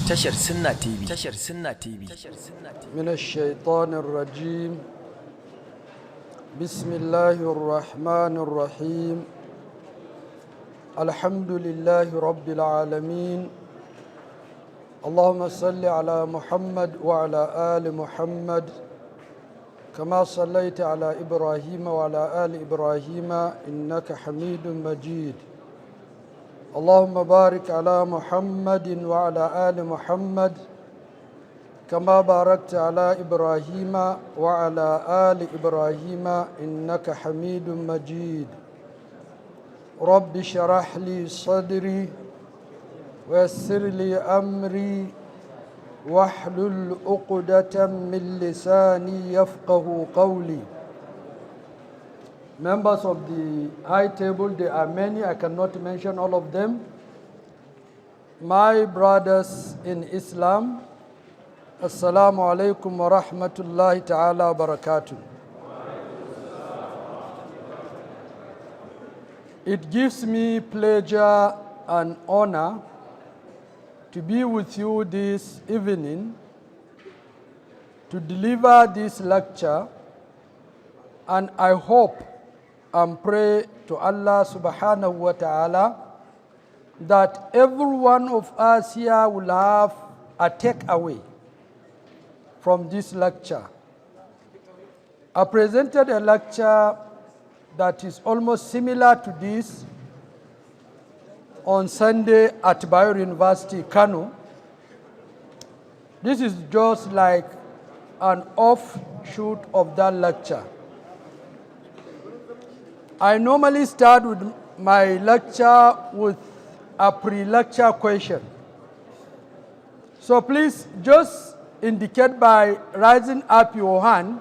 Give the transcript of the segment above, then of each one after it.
tashar Sunna TV من الشيطان الرجيم بسم الله الرحمن الرحيم الحمد لله رب العالمين اللهم صل على محمد وعلى آل محمد كما صليت على إبراهيم وعلى آل إبراهيم إنك حميد مجيد اللهم بارك على محمد وعلى آل محمد كما باركت على إبراهيم وعلى آل إبراهيم إنك حميد مجيد رب اشرح لي صدري ويسر لي أمري واحلل عقدة من لساني يفقه قولي. Members of the high table, there are many, I cannot mention all of them. My brothers in Islam, Assalamu alaikum wa rahmatullahi ta'ala wa barakatuh. It gives me pleasure and honor to be with you this evening to deliver this lecture, and I hope and pray to Allah subhanahu wa ta'ala that every one of us here will have a takeaway from this lecture. I presented a lecture that is almost similar to this on Sunday at Bayero University, Kano. This is just like an offshoot of that lecture. I normally start with my lecture with a pre-lecture question. So please just indicate by raising up your hand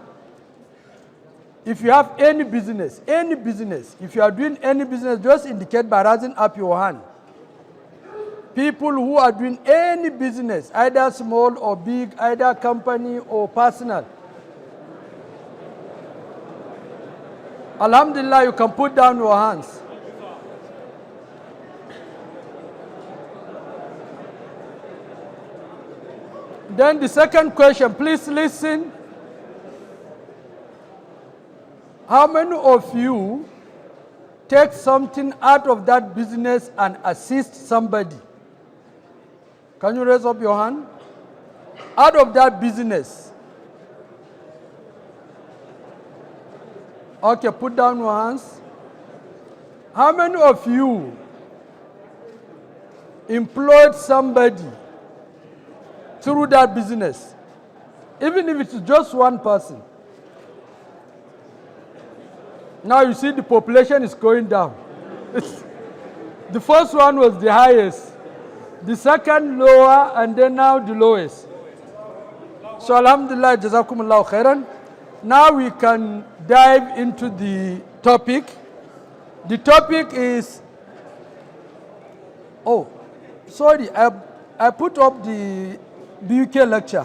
if you have any business. If you are doing any business, just indicate by raising up your hand. People who are doing any business, either small or big, either company or personal. Alhamdulillah, you can put down your hands. Then the second question, please listen. How many of you take something out of that business and assist somebody? Can you raise up your hand? Out of that business. Okay, put down your hands. How many of you employed somebody through that business? Even if it's just one person. Now you see the population is going down. The first one was the highest, the second lower, and then now the lowest. So alhamdulillah, jazakumullahu khairan. Now we can dive into the topic. The topic is, I put up the BUK lecture.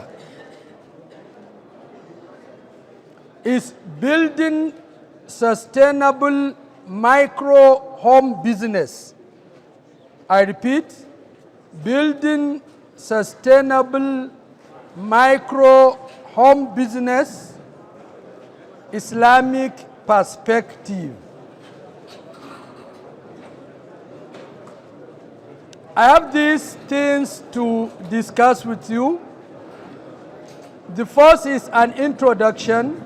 Is building sustainable micro home business. I repeat, building sustainable micro home business, Islamic perspective. I have these things to discuss with you. The first is an introduction.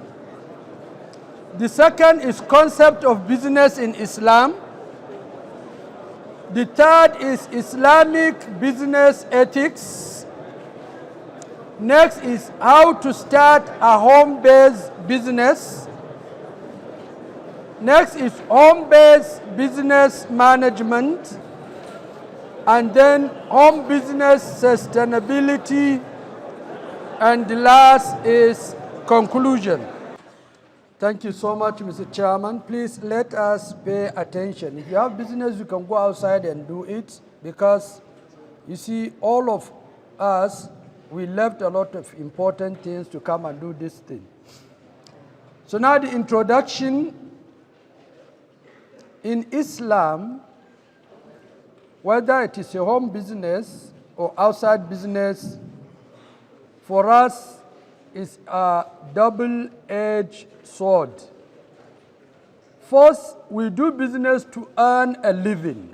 The second is concept of business in Islam. The third is Islamic business ethics. Next is how to start a home-based business. Next is home-based business management. And then home business sustainability. And the last is conclusion. Thank you so much, Mr. Chairman. Please let us pay attention. If you have business, you can go outside and do it, because you see, all of us, we left a lot of important things to come and do this thing. So now the introduction. In Islam, whether it is a home business or outside business, for us, is a double-edged sword. First, we do business to earn a living.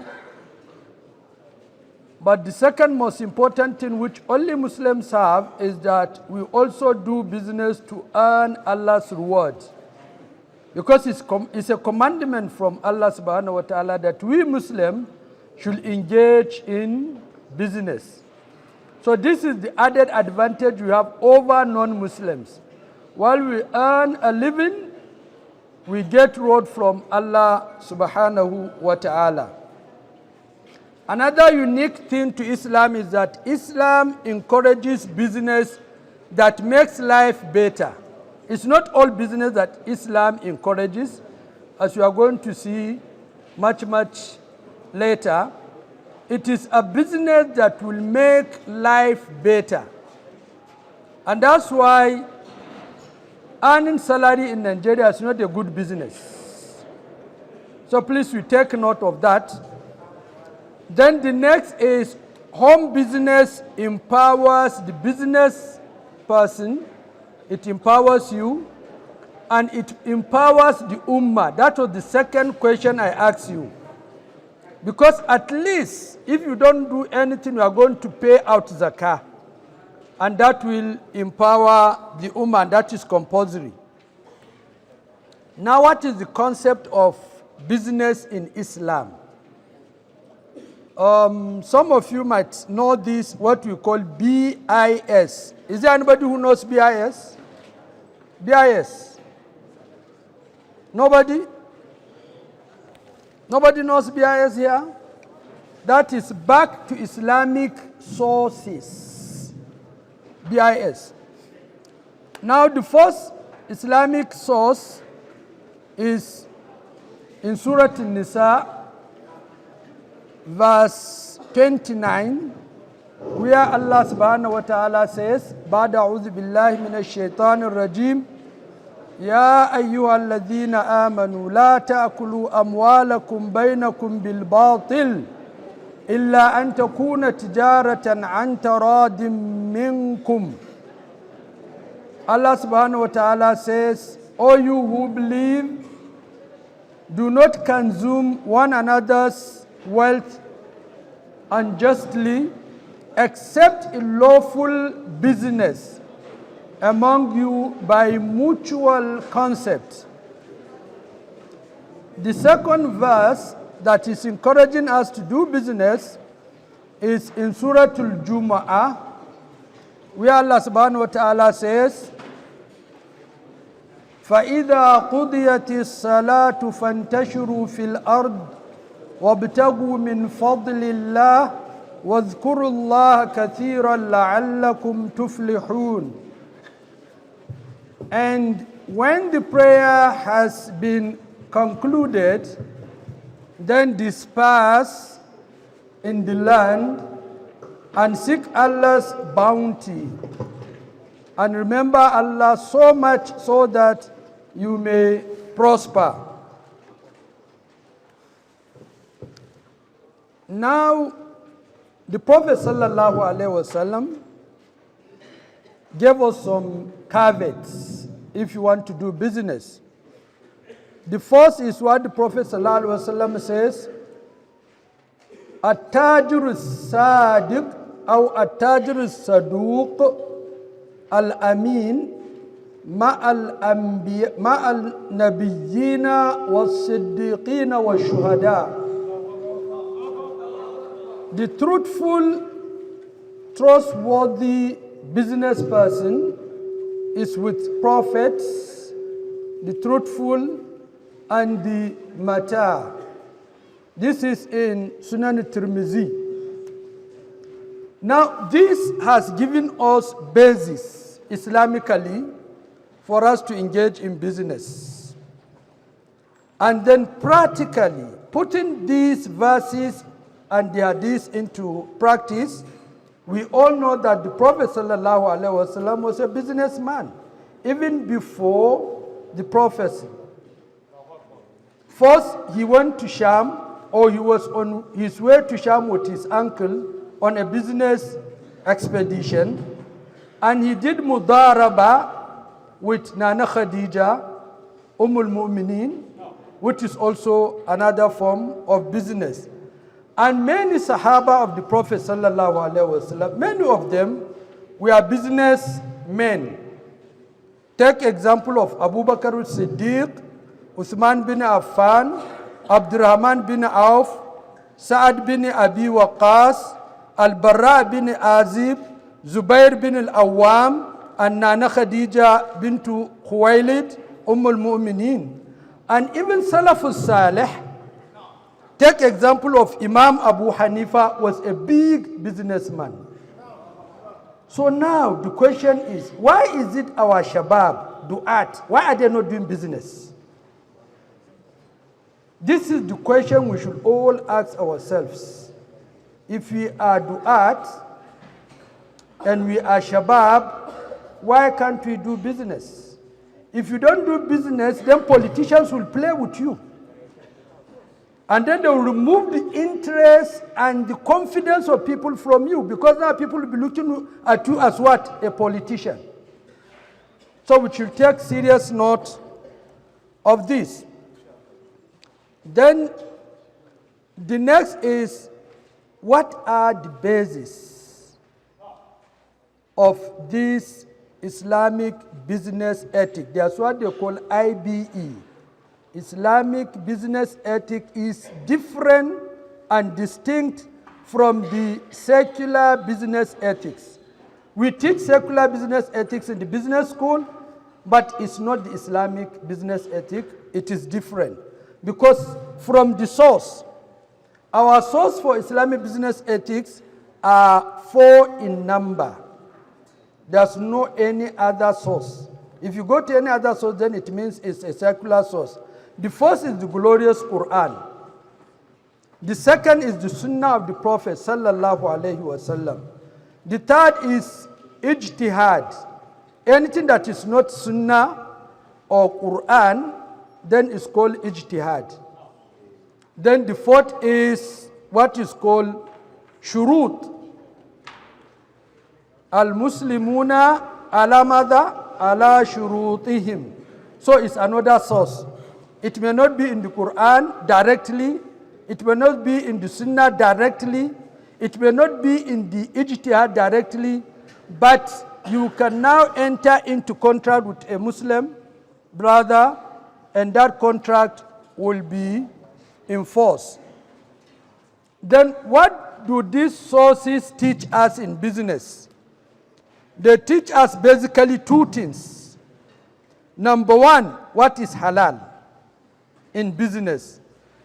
But the second most important thing which only Muslims have is that we also do business to earn Allah's reward. Because it's a commandment from Allah subhanahu wa ta'ala that we Muslims should engage in business. So this is the added advantage we have over non-Muslims. While we earn a living, we get reward from Allah subhanahu wa ta'ala. Another unique thing to Islam is that Islam encourages business that makes life better. It's not all business that Islam encourages, as you are going to see much later. It is a business that will make life better. And that's why earning salary in Nigeria is not a good business. So please, we take note of that. Then the next is home business empowers the business person. It empowers you, and it empowers the ummah. That was the second question I asked you. Because at least if you don't do anything, you are going to pay out zakah. And that will empower the ummah, and that is compulsory. Now, what is the concept of business in Islam? Some of you might know this, what we call BIS. Is there anybody who knows BIS? BIS? Nobody? Nobody knows BIS here? That is back to Islamic sources. BIS. Now the first Islamic source is in Surah An-Nisa, verse 29, where Allah subhanahu wa ta'ala says, Ba'da a'udhu billahi minash shaitanir rajim, Ya ayyuhalladhina amanu, la ta'kulu amwalakum bainakum bil batil, illa an takuna tijaratan an taradim minkum. Allah subhanahu wa ta'ala says, O you who believe, do not consume one another's wealth unjustly, except in lawful business among you by mutual consent. The second verse that is encouraging us to do business is in Surah Al-Jumu'ah, where Allah subhanahu wa ta'ala says, فَإِذَا قُضِيَتِ الصَّلَاةُ فَانْتَشِرُوا فِي الْأَرْضِ وَابْتَغُوا مِنْ فَضْلِ اللَّهِ وَاذْكُرُوا اللَّهَ كَثِيرًا لَعَلَّكُمْ تُفْلِحُونَ. And when the prayer has been concluded, then disperse in the land and seek Allah's bounty. And remember Allah so much so that you may prosper. Now, the Prophet sallallahu alaihi wasallam gave us some caveats if you want to do business. The first is what the Prophet sallallahu alaihi wasallam says, At-tajiru sadiq or at-tajiru saduq al-amin ma'al nabiyyina was-siddiqina was-shuhada. The truthful, trustworthy business person is with prophets, the truthful, and the martyr. This is in Sunan Tirmizi. Now, this has given us basis Islamically for us to engage in business. And then practically, putting these verses and the hadith into practice, we all know that the Prophet ﷺ was a businessman, even before the prophecy. First, he went to Sham, or he was on his way to Sham with his uncle on a business expedition, and he did mudaraba with Nana Khadija, Al-Mu'mineen, which is also another form of business. And many Sahaba of the Prophet sallallahu alaihi wasallam, many of them were businessmen. Take example of Abu Bakr as-Siddiq, Uthman bin Affan, Abdurrahman bin Auf, Sa'ad bin Abi Waqqas, Al-Barra bin Azib, Zubair bin Al-Awwam, and Nana Khadija bintu Khuwailid, Al-Mu'mineen. And even Salafus Salih, take example of Imam Abu Hanifa, was a big businessman. So now the question is, why is it our Shabab, Du'at, why are they not doing business? This is the question we should all ask ourselves. If we are Du'at and we are Shabab, why can't we do business? If you don't do business, then politicians will play with you. And then they will remove the interest and the confidence of people from you, because now people will be looking at you as what? A politician. So we should take serious note of this. Then the next is, what are the basis of this Islamic business ethic? That's what they call IBE. Islamic business ethic is different and distinct from the secular business ethics. We teach secular business ethics in the business school, but it's not the Islamic business ethic. It is different. Because from the source, our source for Islamic business ethics are 4 in number. There's no any other source. If you go to any other source, then it means it's a secular source. The first is the glorious Quran. The second is the Sunnah of the Prophet sallallahu alaihi wasallam. The third is ijtihad. Anything that is not Sunnah or Quran, then is called ijtihad. Then the fourth is what is called shurut. Al-Muslimuna ala madha ala shurutihim. So it's another source. It may not be in the Quran directly. It may not be in the Sunnah directly. It may not be in the ijtihad directly. But you can now enter into contract with a Muslim brother, and that contract will be enforced. Then what do these sources teach us in business? They teach us basically 2 things. Number 1, what is halal in business.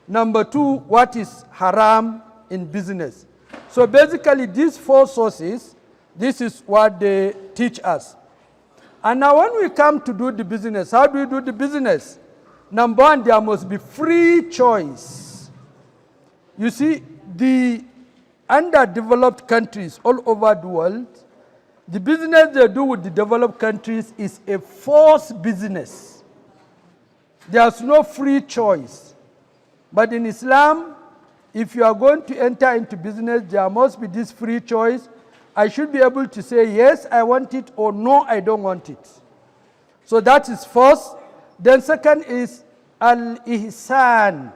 Number 2, what is haram in business. So basically these 4 sources, this is what they teach us. And now when we come to do the business, how do we do the business? Number 1, there must be free choice. You see, the underdeveloped countries all over the world, the business they do with the developed countries is a forced business. There's no free choice. But in Islam, if you are going to enter into business, there must be this free choice. I should be able to say, yes, I want it, or no, I don't want it. So that is first. Then second is al-ihsan.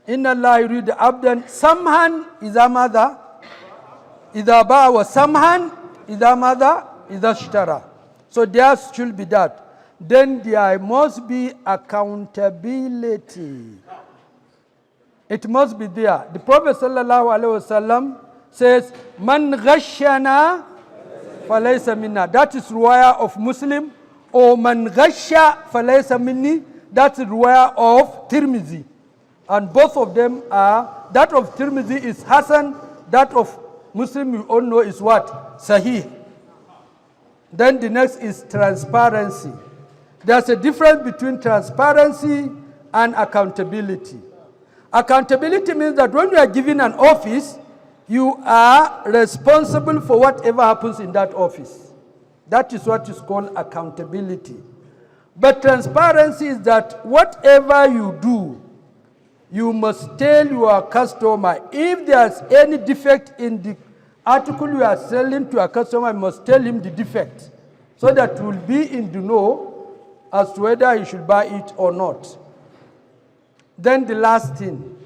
Inna Allah yuridu abdan samhan idha madha idha ba'a wa samhan idha madha idha ishtara. So there should be that. Then there must be accountability. It must be there. The Prophet sallallahu alaihi wasallam says, "Man ghashana falaysa minna." That is riwayah of Muslim. Or "Man ghasha falaysa minni." That is riwayah of Tirmizi. And both of them are, that of Tirmizi is Hasan, that of Muslim you all know is what? Sahih. Then the next is transparency. There's a difference between transparency and accountability. Accountability means that when you are given an office, you are responsible for whatever happens in that office. That is what is called accountability. But transparency is that whatever you do, you must tell your customer if there's any defect in the article you are selling to a customer, you must tell him the defect so that you will be in the know as to whether he should buy it or not. Then the last thing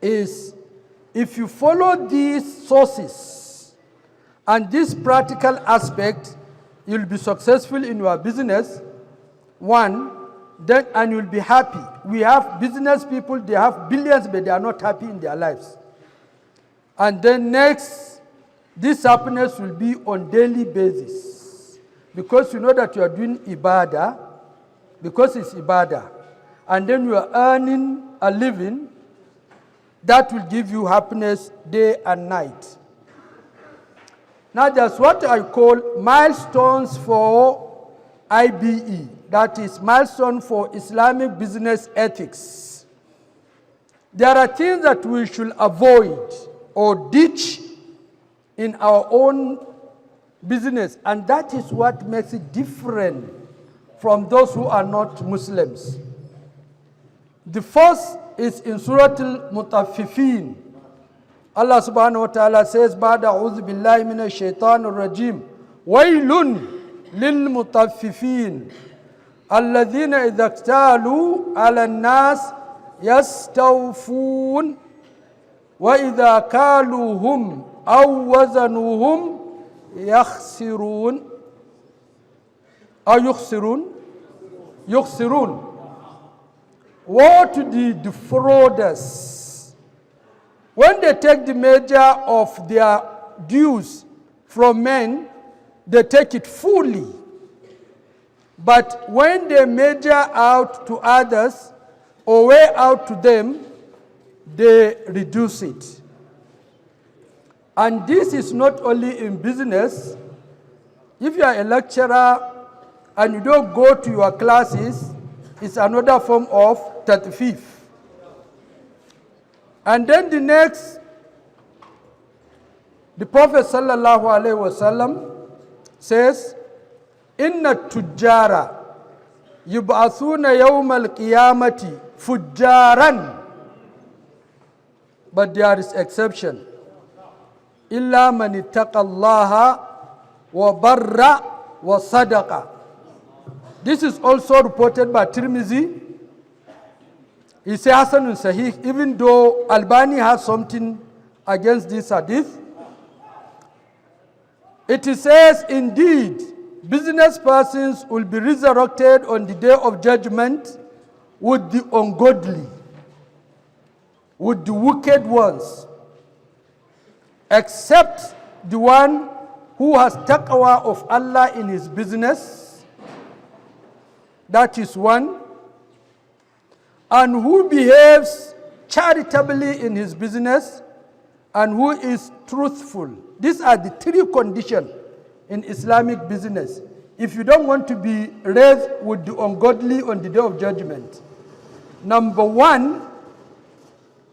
is, if you follow these sources and this practical aspect, you'll be successful in your business. One, then, and you'll be happy. We have business people, they have billions, but they are not happy in their lives. And then next, this happiness will be on daily basis. Because you know that you are doing ibadah, because it's ibadah. And then you are earning a living, that will give you happiness day and night. Now that's what I call milestones for IBE. That is milestone for Islamic business ethics. There are things that we should avoid or ditch in our own business, and that is what makes it different from those who are not Muslims. The first is in Surah Al-Mutaffifin. Allah subhanahu wa ta'ala says, Ba'da a'udhu billahi minash shaitanir rajim. Wailun lil mutaffifin. Alladhina idha iktalu ala nas yastawfun. Wa idha kaluhum aw wazanuhum yakhsirun. Aw yukhsirun? Yukhsirun. Woe to the defrauders. When they take the measure of their dues from men, they take it fully. But when they measure out to others or weigh out to them, they reduce it. And this is not only in business. If you are a lecturer and you don't go to your classes, it's another form of tatfif. And then the next, the Prophet sallallahu alaihi wasallam says, Inna tujjara yub'athuna yawm al-qiyamati fujjaran. But there is exception. Illa man ittaqallaha wa barra wa sadaqa. This is also reported by Tirmizi. He says Hasan Sahih, even though Albani has something against this hadith. It says, indeed, business persons will be resurrected on the day of judgment with the ungodly, with the wicked ones, except the one who has taqwa of Allah in his business. That is one. And who behaves charitably in his business, and who is truthful. These are the three conditions in Islamic business. If you don't want to be raised with the ungodly on the day of judgment. Number one,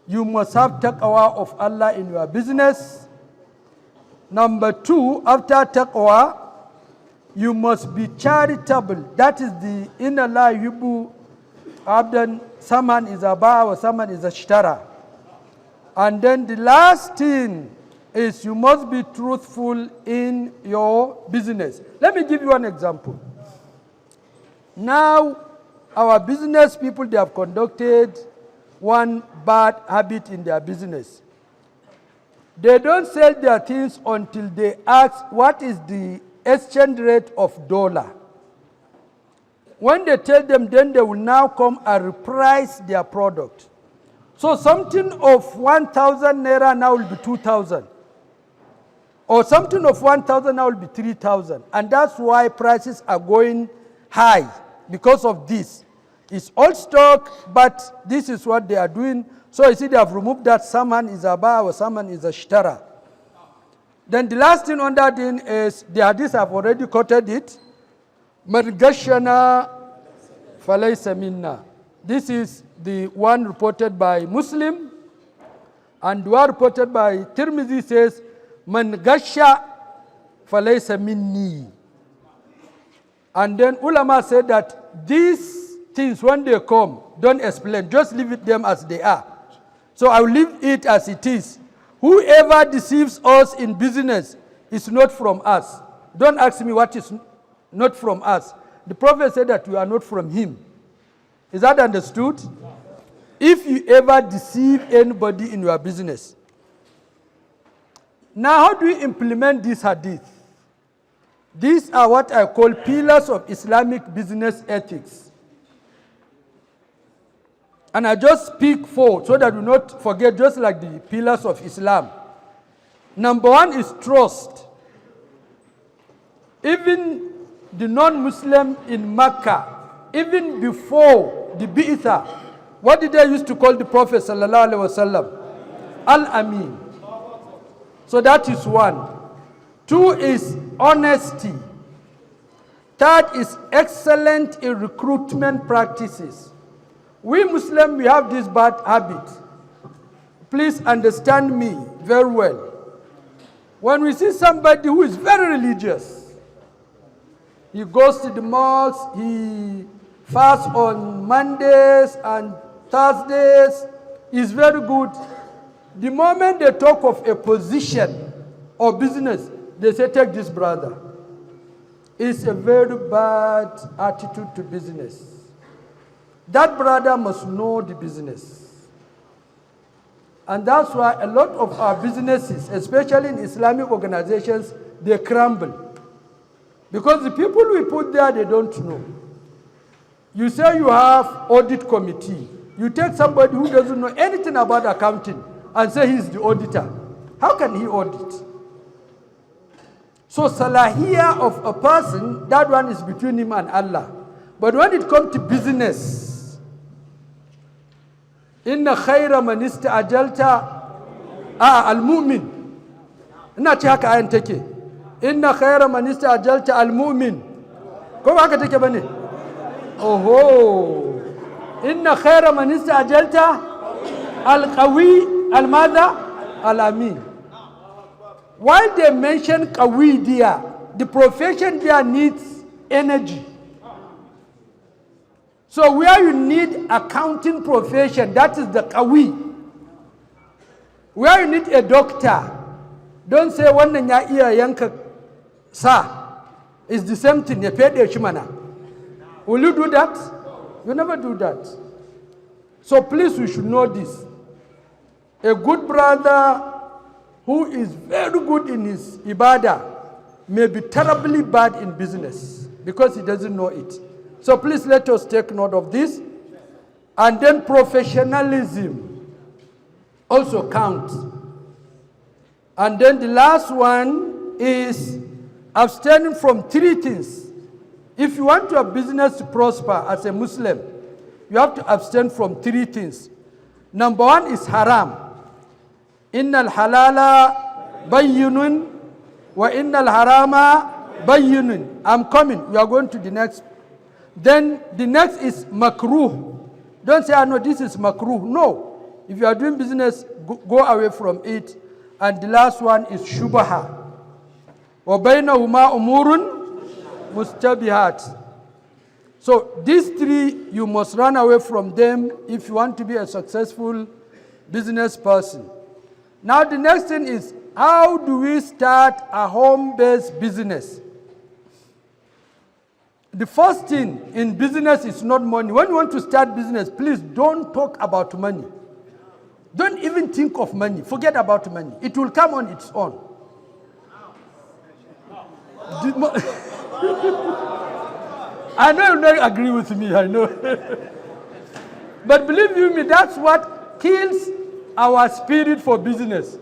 you must have taqwa of Allah in your business. Number two, after taqwa, you must be charitable. That is the inna la yubu abdan, someone is a ba or someone is a shtara. And then the last thing is you must be truthful in your business. Let me give you an example. Now, our business people, they have conducted one bad habit in their business. They don't sell their things until they ask what is the exchange rate of dollar. When they tell them, then they will now come and reprice their product. So something of 1,000 naira now will be 2,000. Or something of 1,000 now will be 3,000. And that's why prices are going high because of this. It's old stock, but this is what they are doing. So you see they have removed that someone is a ba or someone is a shtara. Then the last thing on that thing is, the hadith have already quoted it. Margashana falaysa minna. This is the one reported by Muslim, and the one reported by Tirmidhi says, Man gasha falaysa minni. And then ulama said that this things when they come, don't explain. Just leave it them as they are. So I will leave it as it is. Whoever deceives us in business is not from us. Don't ask me what is not from us. The Prophet said that we are not from him. Is that understood? If you ever deceive anybody in your business. Now, how do we implement this hadith? These are what I call pillars of Islamic business ethics. And I just speak four so that we not forget, just like the pillars of Islam. Number one is trust. Even the non-Muslim in Mecca, even before the Bi'itha, what did they used to call the Prophet sallallahu alaihi wasallam? Al-Amin. So that is one. Two is honesty. Third is excellent in recruitment practices. We Muslims, we have this bad habit. Please understand me very well. When we see somebody who is very religious, he goes to the mosque, he fasts on Mondays and Thursdays, is very good. The moment they talk of a position or business, they say, take this brother. It's a very bad attitude to business. That brother must know the business. And that's why a lot of our businesses, especially in Islamic organizations, they crumble. Because the people we put there, they don't know. You say you have audit committee. You take somebody who doesn't know anything about accounting and say he's the auditor. How can he audit? So salahiyah of a person, that one is between him and Allah. But when it comes to business, inna khayra man ista'ajalta al-mu'min. Ina ce haka ayan take. Inna khayra man ista'ajalta al-mu'min. Ko haka take bane? Oho. Inna khayra man ista'ajalta al-qawi al-madha al-amin. While they mention qawi there, the profession there needs energy. So where you need accounting profession, that is the qawi. Where you need a doctor, don't say wannan ya iya yanka sa. It's the same thing. Will you do that? You never do that. So please, we should know this. A good brother who is very good in his ibadah may be terribly bad in business because he doesn't know it. So please let us take note of this. And then professionalism also counts. And then the last one is abstaining from three things. If you want your business to prosper as a Muslim, you have to abstain from three things. Number one is haram. Innal halala bayyinun wa innal harama bayyinun. I'm coming. We are going to the next. Then the next is makruh. Don't say, no, this is makruh. No. If you are doing business, go away from it. And the last one is shubaha. Wa baynahuma umurun mustabihat. So these three, you must run away from them if you want to be a successful business person. Now the next thing is, how do we start a home-based business? The first thing in business is not money. When you want to start business, please don't talk about money. Don't even think of money. Forget about money. It will come on its own. I know you don't agree with me, I know. But believe you me, that's what kills our spirit for business.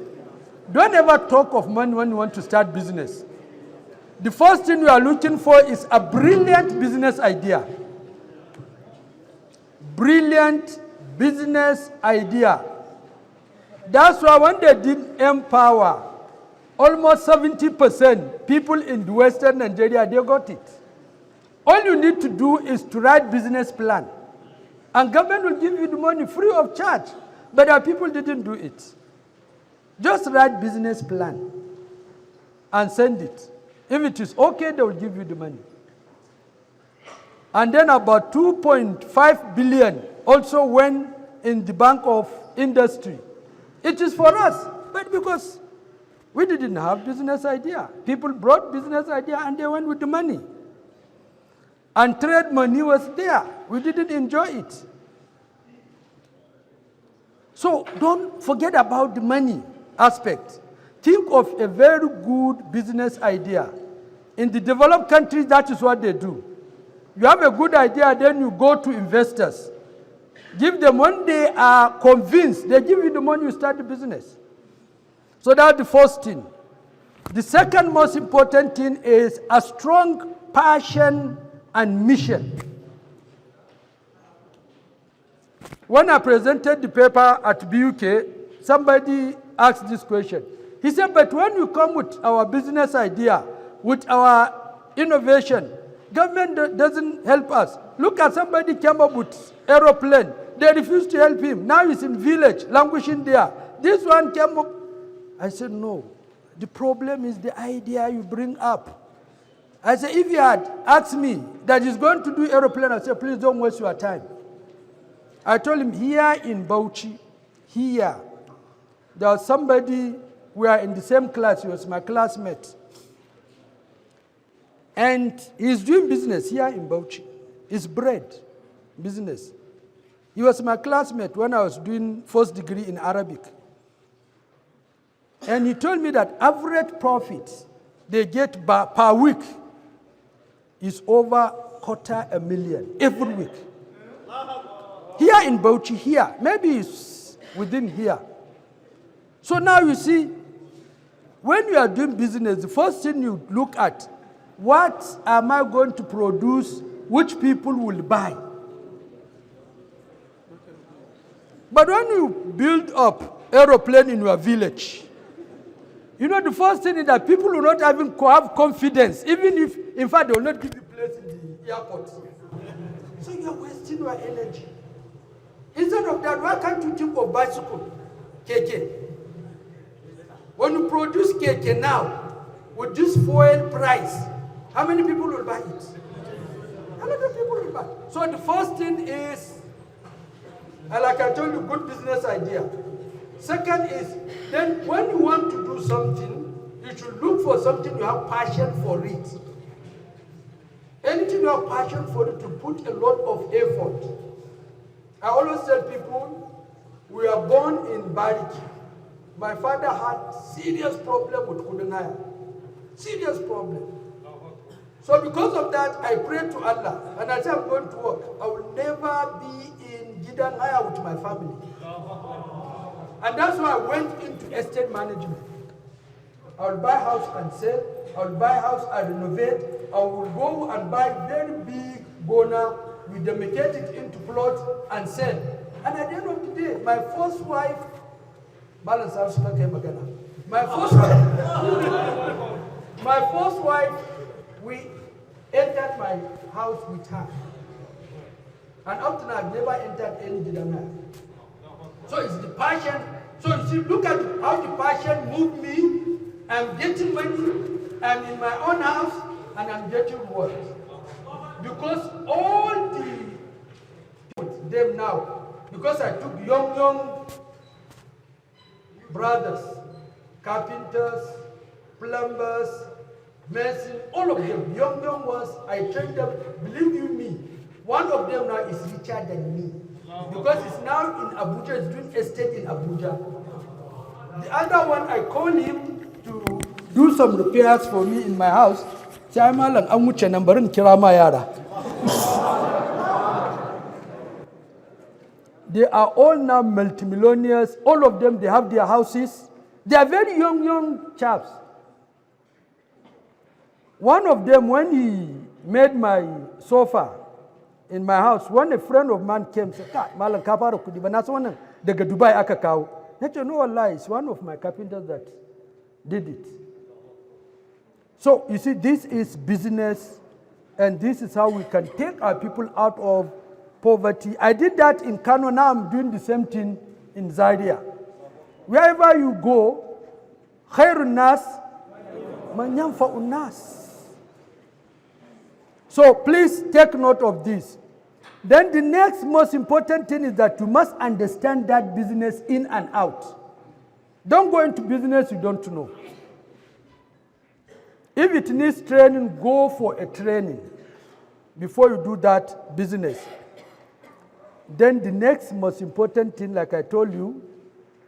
Don't ever talk of money when you want to start business. The first thing we are looking for is a brilliant business idea. Brilliant business idea. That's why when they did Empower, almost 70% people in the Western Nigeria, they got it. All you need to do is to write business plan. And government will give you the money free of charge. But our people didn't do it. Just write business plan and send it. If it is okay, they will give you the money. And then about 2.5 billion also went in the Bank of Industry. It is for us, but because we didn't have business idea. People brought business idea and they went with the money. And trade money was there. We didn't enjoy it. So don't forget about the money aspect. Think of a very good business idea. In the developed countries, that is what they do. You have a good idea, then you go to investors. Give them, when they are convinced, they give you the money, you start the business. So that's the first thing. The second most important thing is a strong passion and mission. When I presented the paper at BUK, somebody asked this question. He said, but when you come with our business idea, with our innovation, government doesn't help us. Look at somebody came up with aeroplane. They refused to help him. Now he's in village, languishing there. This one came up. I said, no. The problem is the idea you bring up. I said, if you had asked me that he's going to do aeroplane, I said, please don't waste your time. I told him, here in Bauchi, here, there was somebody, we are in the same class, he was my classmate. And he's doing business here in Bauchi. It's bread business. He was my classmate when I was doing first degree in Arabic. And he told me that average profit they get per week is over $250,000 every week. Here in Bauchi, here, maybe it's within here. So now you see, when you are doing business, the first thing you look at, what am I going to produce which people will buy? But when you build up aeroplane in your village, you know the first thing is that people will not even have confidence, even if, in fact, they will not give you place in the airport. So you are wasting your energy. Instead of that, why can't you think of bicycle, KK? When you produce KK now, with this fuel price, how many people will buy it? A lot of people will buy. So the first thing is, like I told you, good business idea. Second is, then when you want to do something, you should look for something you have passion for it. Anything you have passion for it, to put a lot of effort. I always tell people, we are born in Bariki. My father had serious problem with Kudunaya. Serious problem. So because of that, I pray to Allah, and I say I'm going to work. I will never be in Gidanaya with my family. And that's why I went into estate management. I will buy house and sell. I will buy house and renovate. I will go and buy very big bona. We demarcate it into plots and sell. And at the end of the day, my first wife, my first wife, we entered my house with her. And up to now, I've never entered any Jidamaya. So it's the passion. So you see, look at how the passion moved me. I'm getting money, I'm in my own house, and I'm getting what? Because all them now, because I took young brothers, carpenters, plumbers, masons, all of them, young ones, I trained them. Believe you me, one of them now is richer than me. Because he's now in Abuja, he's doing estate in Abuja. The other one, I call him to do some repairs for me in my house. They are all now multimillionaires. All of them, they have their houses. They are very young chaps. One of them, when he made my sofa in my house, when a friend of mine came, said, Malam Kaparo Kudi, but that's one the Dubai Akakao. No Allah, it's one of my carpenters that did it. So, you see, this is business, and this is how we can take our people out of poverty. I did that in Kano, now I'm doing the same thing in Zaria. Wherever you go, khairun nas man yanfa'un nas. So please take note of this. Then the next most important thing is that you must understand that business in and out. Don't go into business you don't know. If it needs training, go for a training before you do that business. Then the next most important thing, like I told you,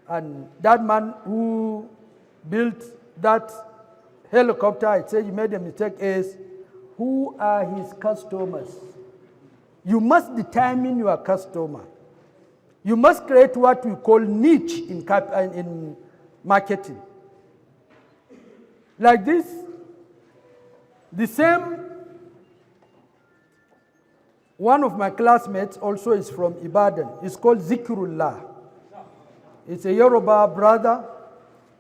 and that man who built that helicopter, I said he made a mistake, is who are his customers? You must determine your customer. You must create what we call niche in marketing. Like this, the same, one of my classmates also is from Ibadan. It's called Zikrullah. It's a Yoruba brother.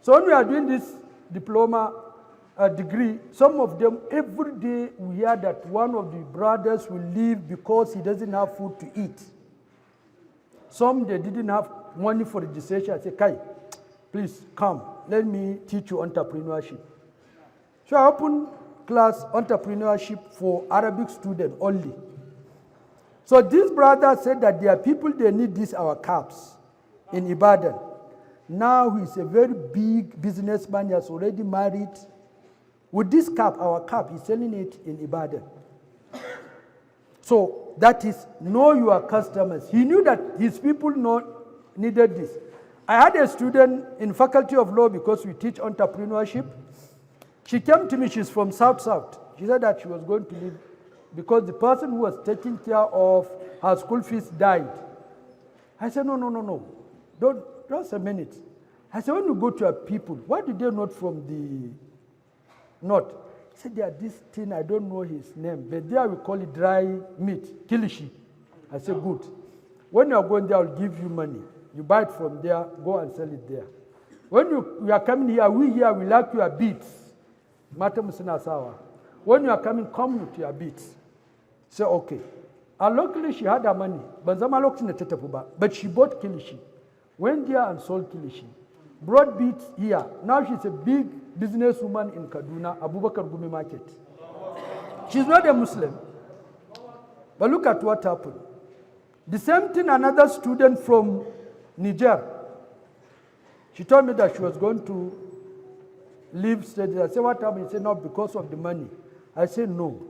So when we are doing this diploma degree, some of them, every day we hear that one of the brothers will leave because he doesn't have food to eat. Some, they didn't have money for registration. I say, Kai, please come. Let me teach you entrepreneurship. So I opened class entrepreneurship for Arabic students only. So this brother said that there are people, they need this, our caps in Ibadan. Now he's a very big businessman. He has already married. With this cap, our cap, he's selling it in Ibadan. So that is, know your customers. He knew that his people needed this. I had a student in Faculty of Law because we teach entrepreneurship. She came to me, she's from South. She said that she was going to leave because the person who was taking care of her school fees died. I said, no. Just a minute. I said, when you go to your people, why did they not from the north? He said, there are this thing, I don't know his name, but there we call it dry meat, kilishi. I said, good. When you are going there, I'll give you money. You buy it from there, go and sell it there. When you are coming here, we like your beats. When you are coming, come with your beats. Say, okay. And luckily, she had her money. But she bought kilishi. Went there and sold kilishi. Brought beats here. Now she's a big businesswoman in Kaduna, Abubakar Gumi Market. She's not a Muslim. But look at what happened. The same thing, another student from Niger. She told me that she was going to leave studies. I said, what happened? He said, no, because of the money. I said, no.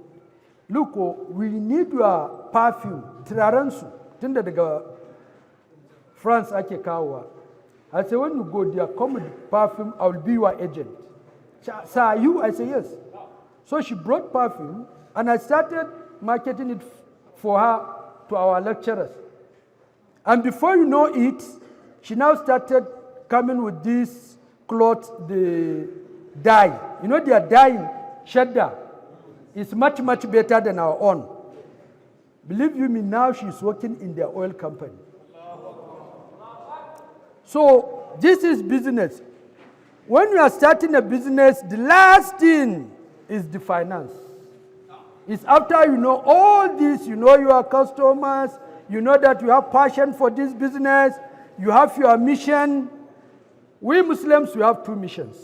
Look, we need your perfume. Tiraransu. Tinda daga France ake kawa. I said, when you go there, come with perfume, I will be your agent. Sir, are you? I said, yes. So she brought perfume, and I started marketing it for her to our lecturers. And before you know it, she now started coming with this cloth, the dye. You know, they are dyeing shadda. It's much, much better than our own. Believe you me, now she's working in their oil company. So this is business. When you are starting a business, the last thing is the finance. It's after you know all this, you know your customers, you know that you have passion for this business, you have your mission. We Muslims, we have two missions.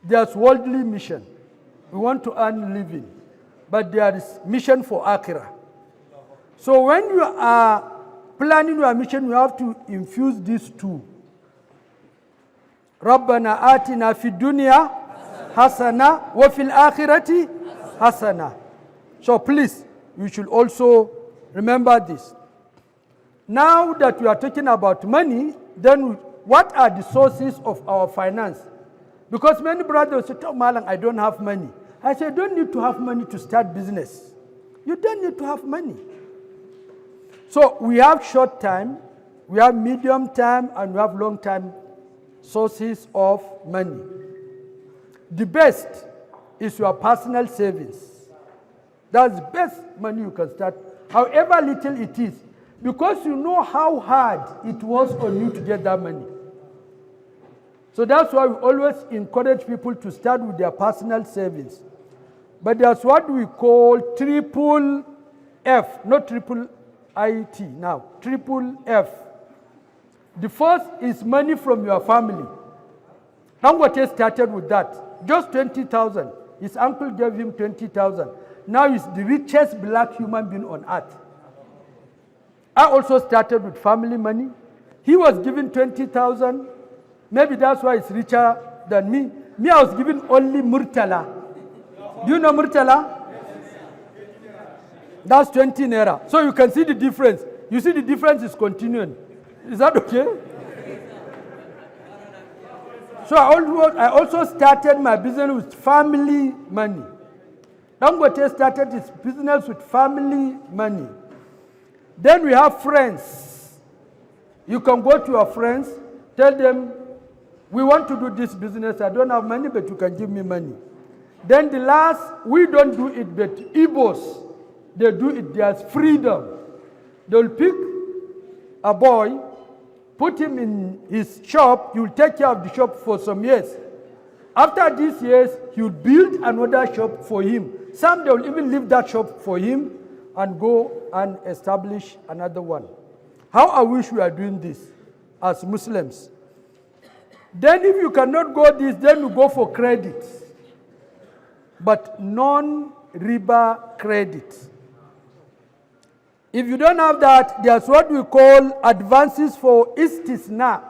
There's worldly mission. We want to earn living. But there is mission for akhirah. So when you are planning your mission, you have to infuse these two. رَبَّنَا آتِنَا فِي الدُّنْيَا حَسَنَةً وَفِي الْآخِرَةِ حَسَنَةً. So please, you should also remember this. Now that we are talking about money, then what are the sources of our finance? Because many brothers say, oh, Malang, I don't have money. I say, you don't need to have money to start business. You don't need to have money. So we have short time, we have medium time, and we have long time sources of money. The best is your personal savings. That's the best money you can start, however little it is, because you know how hard it was on you to get that money. So that's why we always encourage people to start with their personal savings. But there's what we call triple F, not triple IT now, triple F. The first is money from your family. Dangote started with that, just 20,000. His uncle gave him 20,000. Now he's the richest black human being on earth. I also started with family money. He was given 20,000. Maybe that's why he's richer than me. Me, I was given only Murtala. Do you know Murtala? That's 20 naira. So you can see the difference. You see the difference is continuing. Is that okay? So I also started my business with family money. Dangote started his business with family money. Then we have friends. You can go to your friends, tell them, we want to do this business. I don't have money, but you can give me money. Then the last, we don't do it, but Igbos, they do it. There's freedom. They'll pick a boy, put him in his shop. You'll take care of the shop for some years. After these years, you'll build another shop for him. Some, they'll even leave that shop for him and go and establish another one. How I wish we are doing this as Muslims. Then if you cannot go this, then you go for credit. But non-riba credit. If you don't have that, there's what we call advances for istisna.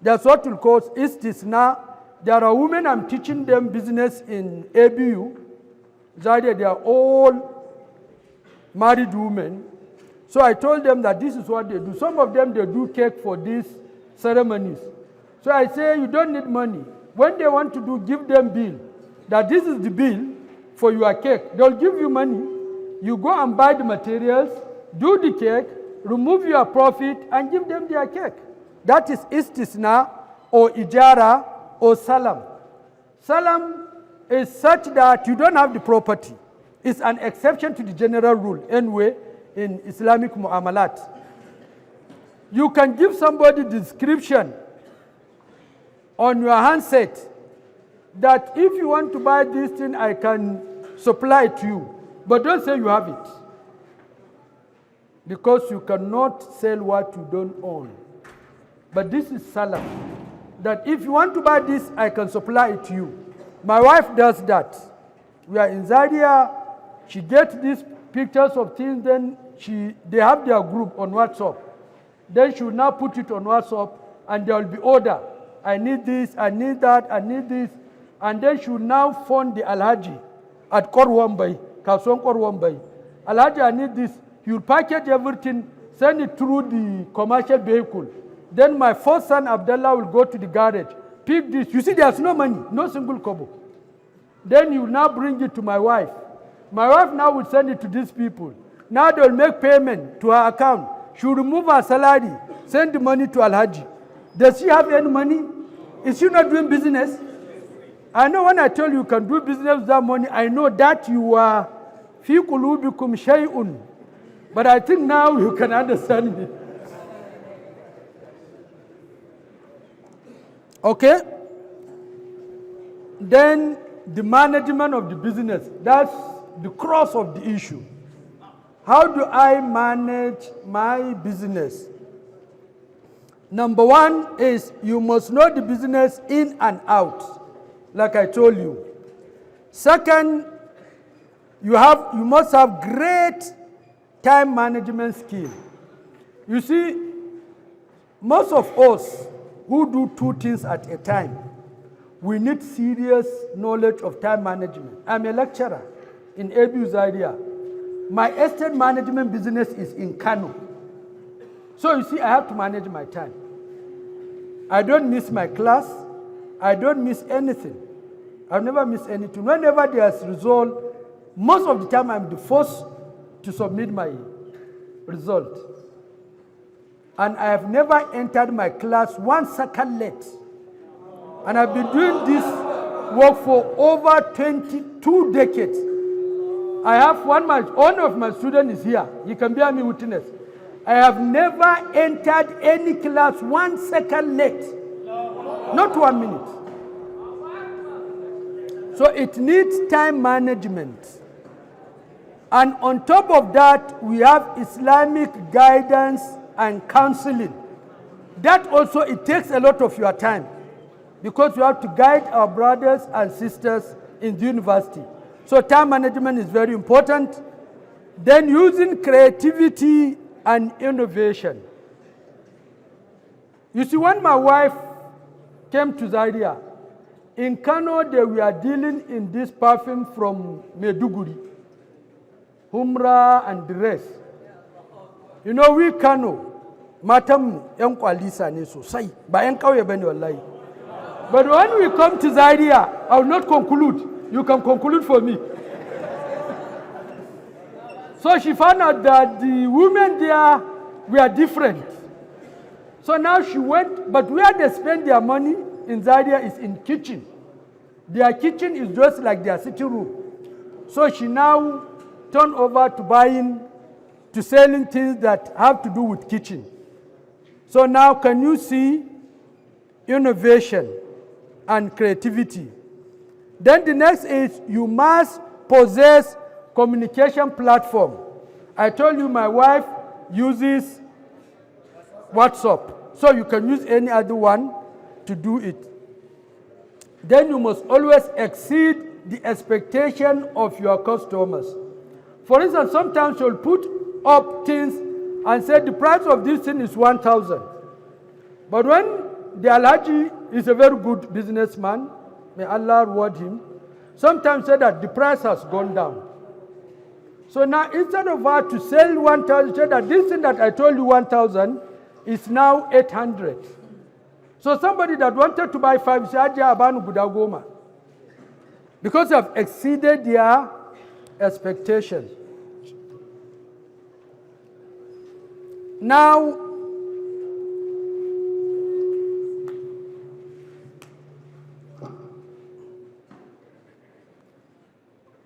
That's what we call istisna. There are women, I'm teaching them business in ABU. They are all married women. So I told them that this is what they do. Some of them, they do cake for these ceremonies. So I say, you don't need money. When they want to do, give them bill. That this is the bill for your cake. They'll give you money. You go and buy the materials, do the cake, remove your profit, and give them their cake. That is istisna or ijara or salam. Salam is such that you don't have the property. It's an exception to the general rule anyway in Islamic mu'amalat. You can give somebody description on your handset that if you want to buy this thing, I can supply it to you. But don't say you have it. Because you cannot sell what you don't own. But this is salam. That if you want to buy this, I can supply it to you. My wife does that. We are in Zaria. She gets these pictures of things, then they have their group on WhatsApp. Then she will now put it on WhatsApp, and there will be order. I need this, I need that, I need this. And then she will now phone the Alhaji at Korwambai, Kasong Korwambai. Alhaji, I need this. He will package everything, send it through the commercial vehicle. Then my first son, Abdullah, will go to the garage, pick this. You see, there's no money, no single kobo. Then you will now bring it to my wife. My wife now will send it to these people. Now they will make payment to her account. She will remove her salary, send the money to Alhaji. Does she have any money? Is she not doing business? I know when I tell you can do business with that money, I know that you are fi qulubikum shay'un. But I think now you can understand me. Okay? Then the management of the business, that's the cross of the issue. How do I manage my business? Number one is you must know the business in and out, like I told you. Second, you must have great time management skill. You see, most of us who do two things at a time, we need serious knowledge of time management. I'm a lecturer in ABU Zaria. My estate management business is in Kano. So you see, I have to manage my time. I don't miss my class. I don't miss anything. I've never missed anything. Whenever there's result, most of the time I'm the first to submit my result. And I have never entered my class 1 second late. And I've been doing this work for over 22 decades. I have one of my students is here. He can bear me witness. I have never entered any class 1 second late. Not 1 minute. So it needs time management. And on top of that, we have Islamic guidance and counseling. That also, it takes a lot of your time because you have to guide our brothers and sisters in the university. So time management is very important. Then using creativity and innovation. You see, when my wife came to Zaria, in Kano, they were dealing in this perfume from Maiduguri, Humra and the rest. You know, we Kano, matam yan kwalisa ne sosai, ba yan kauye bane wallahi. But when we come to Zaria, I will not conclude. You can conclude for me. So she found out that the women there were different. So now she went, but where they spend their money in Zaria is in kitchen. Their kitchen is just like their sitting room. So she now turned over to selling things that have to do with kitchen. So now can you see innovation and creativity? Then the next is you must possess communication platform. I told you my wife uses WhatsApp. So you can use any other one to do it. Then you must always exceed the expectation of your customers. For instance, sometimes you'll put up things and say the price of this thing is 1,000. But when the Alhaji is a very good businessman, may Allah reward him, sometimes say that the price has gone down. So now instead of her to sell 1,000, say that this thing that I told you 1,000 is now 800. So somebody that wanted to buy 5, say, Aja abanu gudagoma. Because they have exceeded their expectation. Now,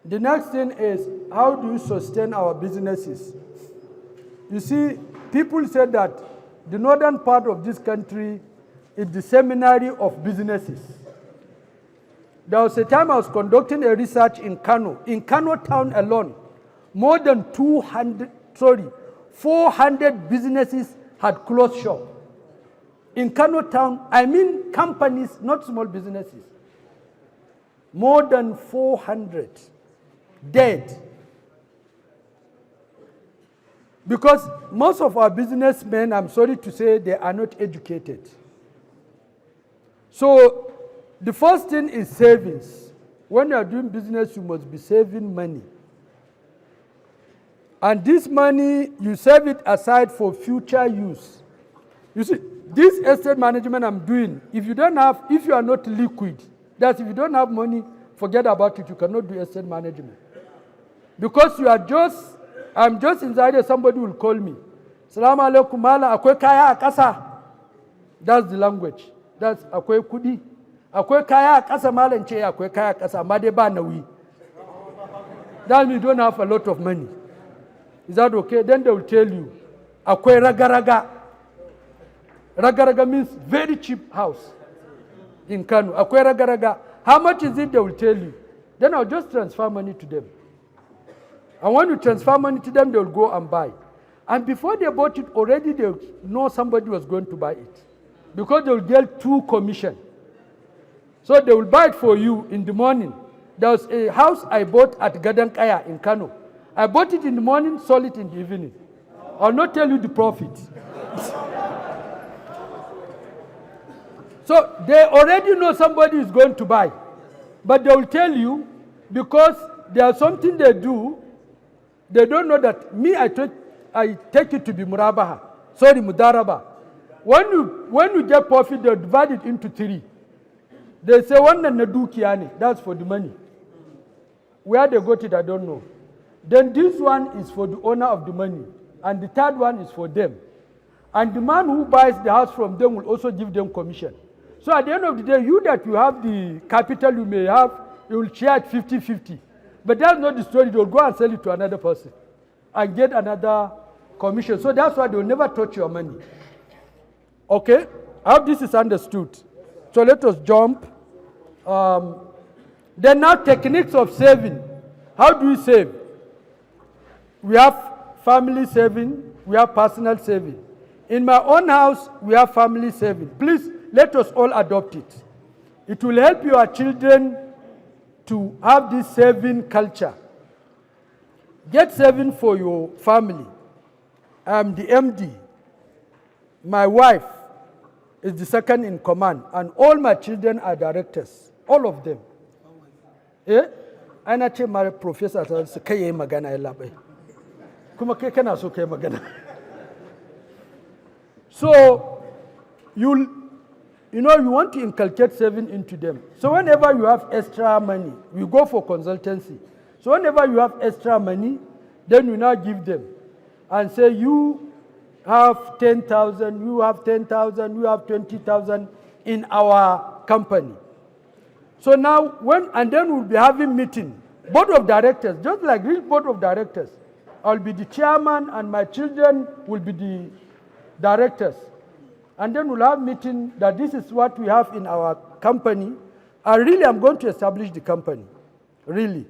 the next thing is, how do you sustain our businesses? You see, people said that the northern part of this country is the seminary of businesses. There was a time I was conducting a research in Kano town alone, more than 400 businesses had closed shop. In Kano town, I mean companies, not small businesses. More than 400 dead. Because most of our businessmen, I'm sorry to say, they are not educated. So the first thing is savings. When you are doing business, you must be saving money. And this money, you save it aside for future use. You see, this estate management I'm doing, if you are not liquid, that's if you don't have money, forget about it. You cannot do estate management. Because I'm just inside there, somebody will call me. Salaam alaikum mala, akwai kaya a ƙasa. That's the language. That's akwai kudi. Akwai kaya a ƙasa malan ce akwai kaya a ƙasa, amma dai ba nauyi. That means you don't have a lot of money. Is that okay? Then they will tell you, akwai raga-raga. Raga-raga means very cheap house in Kano. Akwai raga-raga. How much is it? They will tell you. Then I'll just transfer money to them. And when you transfer money to them, they will go and buy. And before they bought it, already they know somebody was going to buy it. Because they will get 2 commission. So they will buy it for you in the morning. There was a house I bought at Gadankaya in Kano. I bought it in the morning, sold it in the evening. I'll not tell you the profit. So they already know somebody is going to buy. But they will tell you, because there's something they do, they don't know that me, I take it to be murabaha. Sorry, mudaraba. When you get profit, they divide it into 3. They say, one nadukiani, that's for the money. Where they got it, I don't know. Then this one is for the owner of the money. And the third one is for them. And the man who buys the house from them will also give them commission. So at the end of the day, you have the capital you may have, you will share it 50-50. But that's not the story. They will go and sell it to another person and get another commission. So that's why they will never touch your money. Okay? I hope this is understood. So let us jump. Then now techniques of saving. How do we save? We have family saving. We have personal saving. In my own house, we have family saving. Please, let us all adopt it. It will help your children to have this saving culture. Get saving for your family. I'm the MD. My wife is the second in command, and all my children are directors, all of them. Eh? Ana ce my professor su kai yayi magana ya labai. Kuma kai kana so kai magana. So you want to inculcate saving into them. So whenever you have extra money, we go for consultancy. So whenever you have extra money, then you now give them and say you have 10,000, you have 10,000, you have 20,000 in our company. So now and then we'll be having meeting, board of directors, just like real board of directors. I'll be the chairman and my children will be the directors. And then we'll have meeting that this is what we have in our company. And really I'm going to establish the company, really.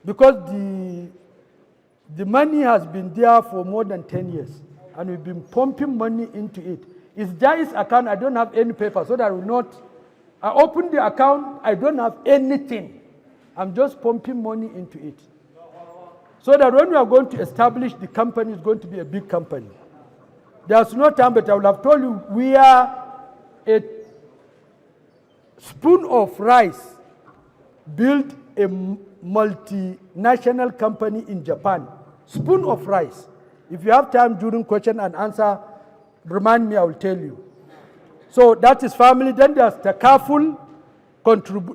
Because the money has been there for more than 10 years. And we've been pumping money into it. It's Jai's account, I don't have any paper, so that I will not. I open the account, I don't have anything. I'm just pumping money into it. So that when we are going to establish the company, it's going to be a big company. There's no time, but I will have told you, we are a spoon of rice built a multinational company in Japan. Spoon of rice. If you have time during question and answer, remind me, I will tell you. So that is family. Then there's takaful,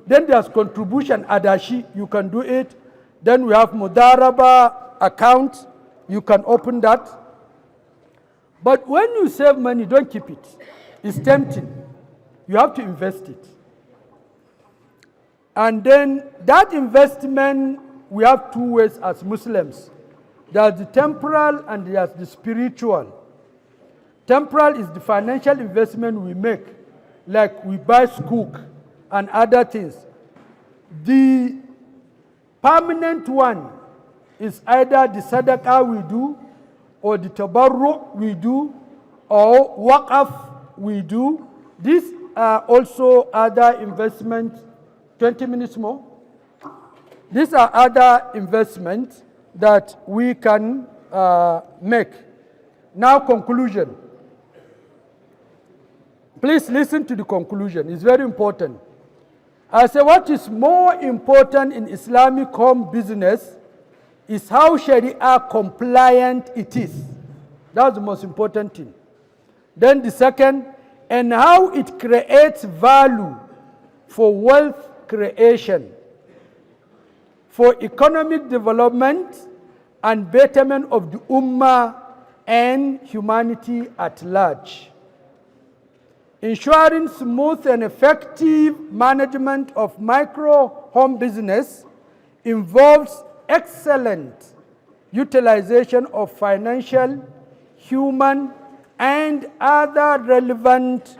then there's contribution, adashi, you can do it. Then we have mudaraba account, you can open that. But when you save money, don't keep it. It's tempting. You have to invest it. And then that investment, we have two ways as Muslims. There's the temporal and there's the spiritual. Temporal is the financial investment we make, like we buy skook and other things. The permanent one is either the sadaqah we do, or the tabarru we do, or waqaf we do. These are also other investments. 20 minutes more. These are other investments that we can make. Now, conclusion. Please listen to the conclusion. It's very important. I say what is more important in Islamic home business is how Sharia compliant it is. That's the most important thing. Then the second, and how it creates value for wealth creation, for economic development and betterment of the Ummah and humanity at large. Ensuring smooth and effective management of micro home business involves excellent utilization of financial, human, and other relevant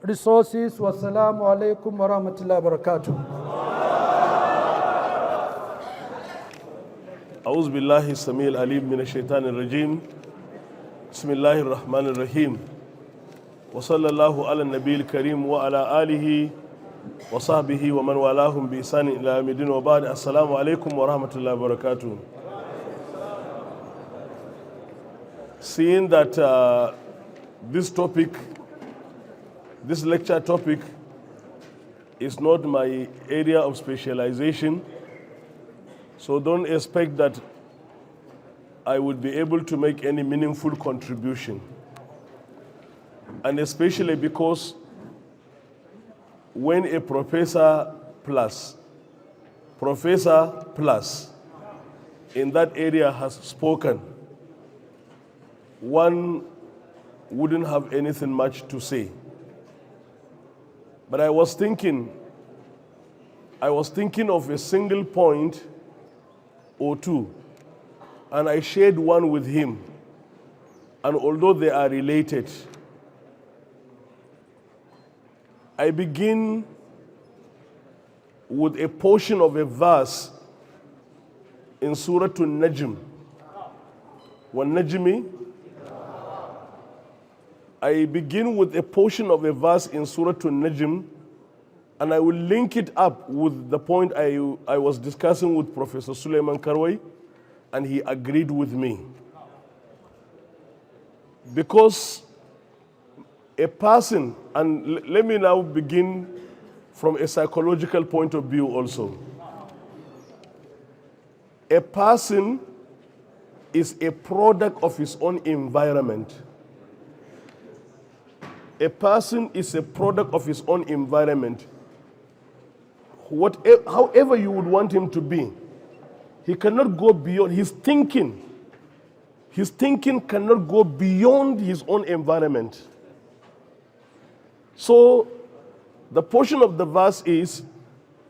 resources. Wassalamu alaikum wa rahmatullahi wa barakatuh. أعوذ بالله السميع العليم من الشيطان الرجيم بسم الله الرحمن الرحيم وصلى الله على النبي الكريم وعلى آله وصحبه ومن والاهم بإحسان إلى يوم الدين وبعد السلام عليكم ورحمة الله وبركاته. Seeing that this lecture topic is not my area of specialization, so don't expect that I would be able to make any meaningful contribution. And especially because when a professor plus in that area has spoken, one wouldn't have anything much to say. But I was thinking of a single point or two, and I shared one with him. And although they are related, I begin with a portion of a verse in Surah An-Najm. وَالنَّجْمِ I begin with a portion of a verse in Surah An-Najm And I will link it up with the point I was discussing with Professor Sulaiman Karwai, and he agreed with me. Because a person, and let me now begin from a psychological point of view also. A person is a product of his own environment. A person is a product of his own environment. However you would want him to be, he cannot go beyond his thinking. His thinking cannot go beyond his own environment. So the portion of the verse is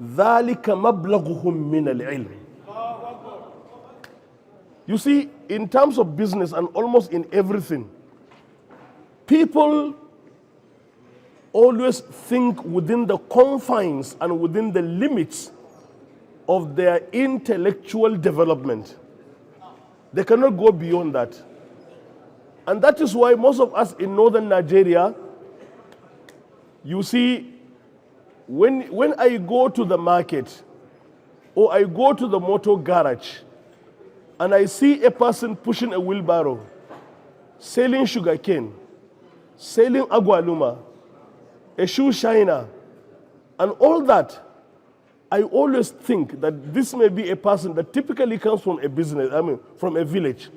ذَلِكَ مَبْلَغُهُم مِّنَ الْعِلْمِ. You see, in terms of business and almost in everything, people always think within the confines and within the limits of their intellectual development. They cannot go beyond that. And that is why most of us in northern Nigeria, you see, when I go to the market or I go to the motor garage and I see a person pushing a wheelbarrow, selling sugarcane, selling agwaluma, a shoe shiner, and all that, I always think that this may be a person that typically comes from a business, from a village.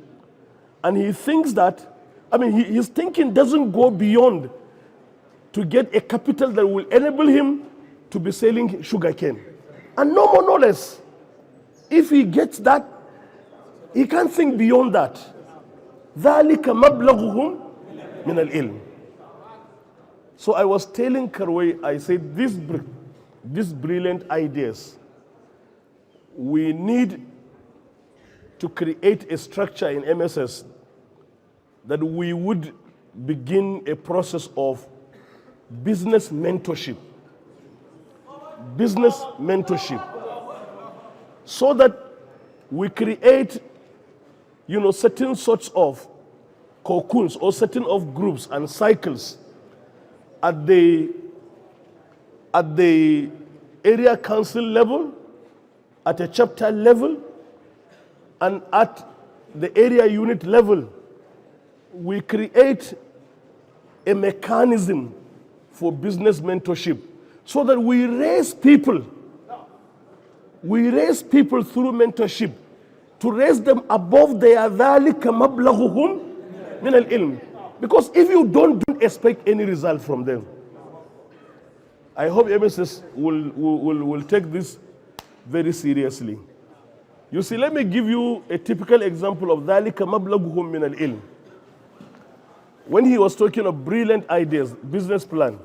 And he thinks that, his thinking doesn't go beyond to get a capital that will enable him to be selling sugarcane. And no more, no less. If he gets that, he can't think beyond that. ذَلِكَ مَبْلَغُهُم مِّنَ الْعِلْمِ. So I was telling Karwai, I said, these brilliant ideas, we need to create a structure in MSS that we would begin a process of business mentorship. Business mentorship. So that we create, certain sorts of cocoons or certain of groups and cycles at the area council level, at a chapter level, and at the area unit level. We create a mechanism for business mentorship so that we raise people. We raise people through mentorship to raise them above their ذَلِكَ مَبْلَغُهُم مِّنَ الْعِلْمِ. Because if you don't expect any result from them, I hope MSS will take this very seriously. You see, let me give you a typical example of ذَلِكَ مَبْلَغُهُم مِّنَ الْعِلْمِ. When he was talking of brilliant ideas, business plan,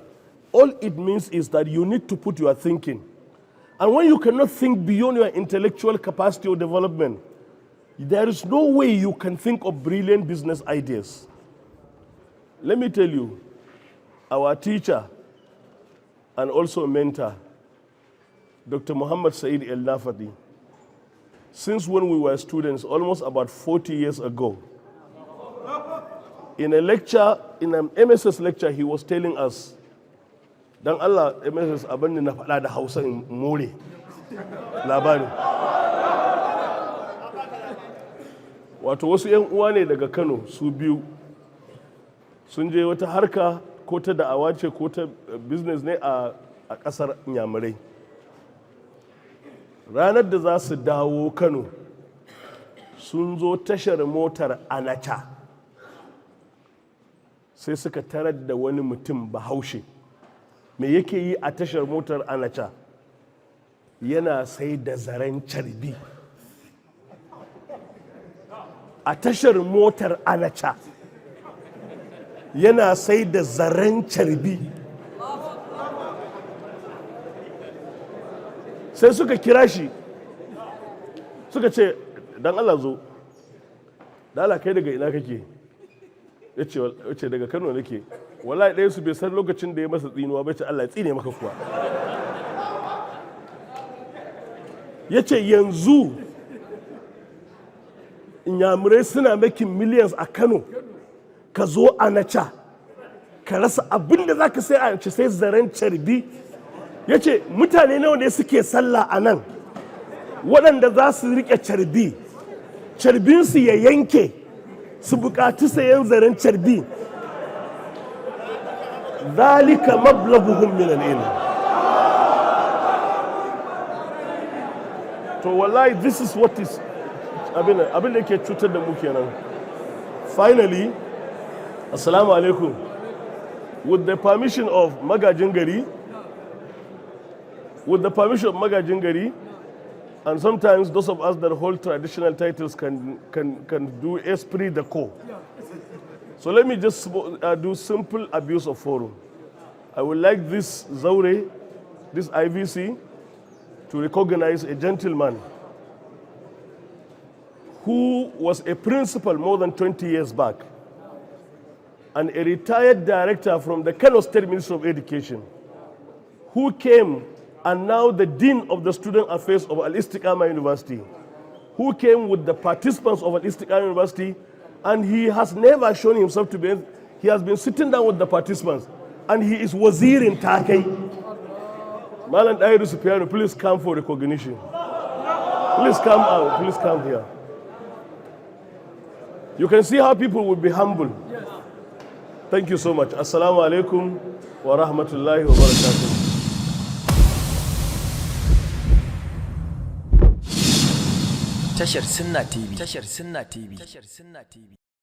all it means is that you need to put your thinking. And when you cannot think beyond your intellectual capacity or development, there is no way you can think of brilliant business ideas. Let me tell you, our teacher and also mentor, Dr. Muhammad Said El-Nafati, since when we were students, almost about 40 years ago, in a lecture, in an MSS lecture, he was telling us, Dan Allah, MSS abin na faɗa da Hausa in more labarin. Wato wasu 'yan uwa ne daga Kano su biyu sun je wata harka ko ta da'awa ce ko ta business ne a ƙasar Inyamurai. Ranar da za su dawo Kano sun zo tashar motar Anacha, sai suka tarar da wani mutum Bahaushe. Me yake yi a tashar motar Anacha? Yana sai da zaren carbi. A tashar motar Anacha yana sai da zaren carbi. Sai suka kira shi suka ce, dan Allah zo, da Allah kai daga ina kake? Ya ce daga Kano nake. Wallahi ɗaya su bai san lokacin da ya masa tsinuwa bai ce Allah ya tsine maka kuwa. Ya ce yanzu Inyamurai suna making millions a Kano, ka zo Anacha ka rasa abin da za ka sai a sai zaren carbi ya ce mutane nawa ne suke sallah a nan waɗanda za su riƙe carbi carbinsu ya yanke su buƙaci sayan zaren carbi zalika mablaguhum min al-ilm. To wallahi this is what is abin da ke cutar da mu kenan. Finally, assalamu alaikum, with the permission of magajin gari, and sometimes those of us that hold traditional titles can do esprit de corps. So let me just do simple abuse of forum. I would like this Zaure, this IVC, to recognize a gentleman who was a principal more than 20 years back and a retired director from the Kano State Ministry of Education, who came and now the Dean of the Student Affairs of Al-Istiqamah University, who came with the participants of Al-Istiqamah University, and he has never shown himself to be, he has been sitting down with the participants, and he is Wazir in Turkey. Malan Dairu Supiano, please come for recognition. Please come out, please come here. You can see how people will be humble. Thank you so much. Assalamu alaikum wa rahmatullahi wa barakatuh. Tashar Sunna TV.